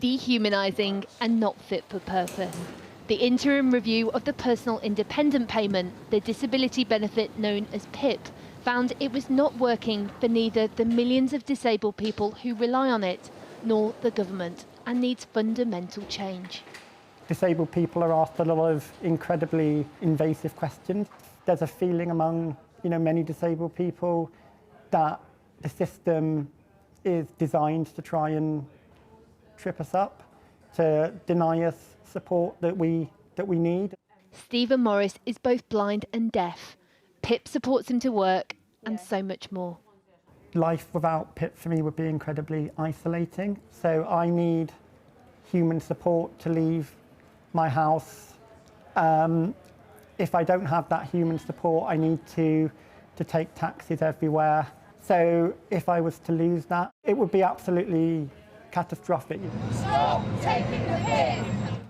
dehumanising and not fit for purpose. The interim review of the personal independent payment, the disability benefit known as PIP, found it was not working for neither the millions of disabled people who rely on it, nor the government, and needs fundamental change. Disabled people are asked a lot of incredibly invasive questions. There's a feeling among many disabled people that the system is designed to try and trip us up, to deny us support that we need. Stephen Morris is both blind and deaf. PIP supports him to work and so much more. Life without PIP for me would be incredibly isolating, so I need human support to leave my house. If I don't have that human support, I need to take taxis everywhere. So if I was to lose that, it would be absolutely catastrophic. Stop taking the piss!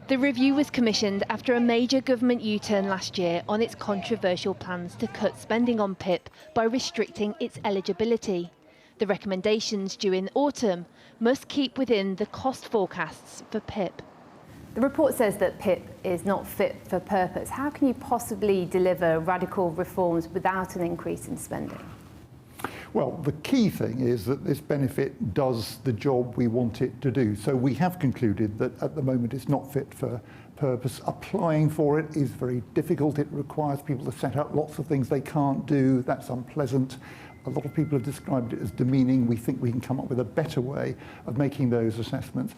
The review was commissioned after a major government U-turn last year on its controversial plans to cut spending on PIP by restricting its eligibility. The recommendations due in autumn must keep within the cost forecasts for PIP. The report says that PIP is not fit for purpose. How can you possibly deliver radical reforms without an increase in spending? Well, the key thing is that this benefit does the job we want it to do. So we have concluded that at the moment it's not fit for purpose. Applying for it is very difficult. It requires people to set up lots of things they can't do. That's unpleasant. A lot of people have described it as demeaning. We think we can come up with a better way of making those assessments.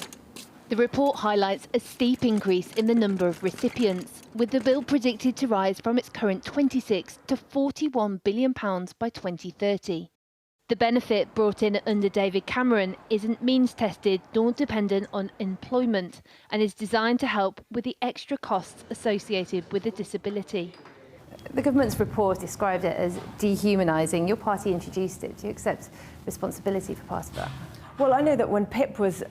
The report highlights a steep increase in the number of recipients, with the bill predicted to rise from its current £26 to £41 billion by 2030. The benefit brought in under David Cameron isn't means-tested nor dependent on employment and is designed to help with the extra costs associated with a disability. The government's report described it as dehumanising. Your party introduced it. Do you accept responsibility for part of that? Well, I know that when PIP was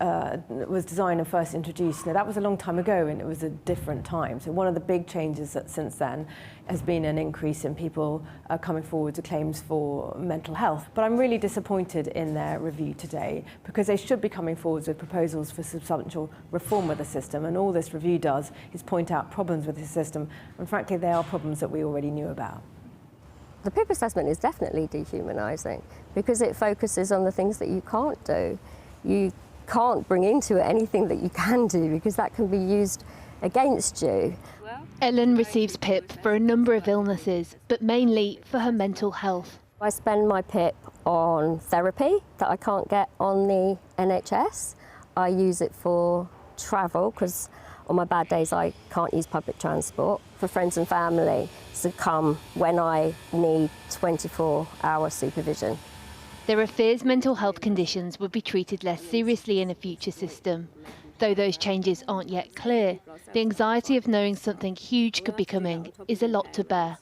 designed and first introduced, that was a long time ago and it was a different time. So one of the big changes that since then has been an increase in people coming forward to claims for mental health. But I'm really disappointed in their review today because they should be coming forward with proposals for substantial reform of the system. And all this review does is point out problems with the system. And frankly, they are problems that we already knew about. The PIP assessment is definitely dehumanising because it focuses on the things that you can't do. You can't bring into it anything that you can do because that can be used against you. Ellen receives PIP for a number of illnesses, but mainly for her mental health. I spend my PIP on therapy that I can't get on the NHS. I use it for travel because on my bad days I can't use public transport. For friends and family to come when I need 24-hour supervision. There are fears mental health conditions would be treated less seriously in a future system. Though those changes aren't yet clear, the anxiety of knowing something huge could be coming is a lot to bear.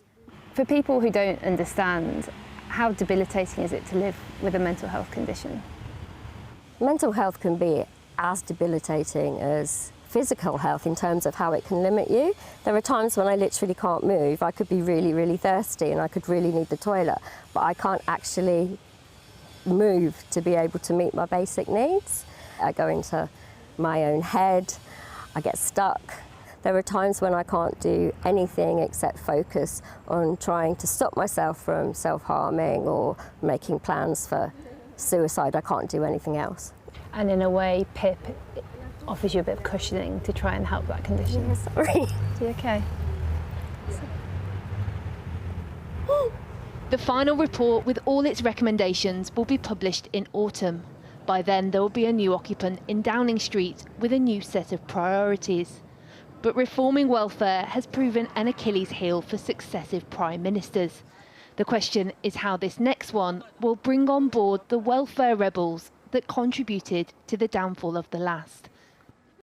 For people who don't understand, how debilitating is it to live with a mental health condition? Mental health can be as debilitating as physical health in terms of how it can limit you. There are times when I literally can't move. I could be really, really thirsty and I could really need the toilet, but I can't actually move to be able to meet my basic needs. I go into my own head, I get stuck. There are times when I can't do anything except focus on trying to stop myself from self-harming or making plans for suicide. I can't do anything else. And in a way, PIP offers you a bit of cushioning to try and help that condition. Yeah, sorry. Are you okay? The final report with all its recommendations will be published in autumn. By then, there will be a new occupant in Downing Street with a new set of priorities. But reforming welfare has proven an Achilles heel for successive prime ministers. The question is how this next one will bring on board the welfare rebels that contributed to the downfall of the last.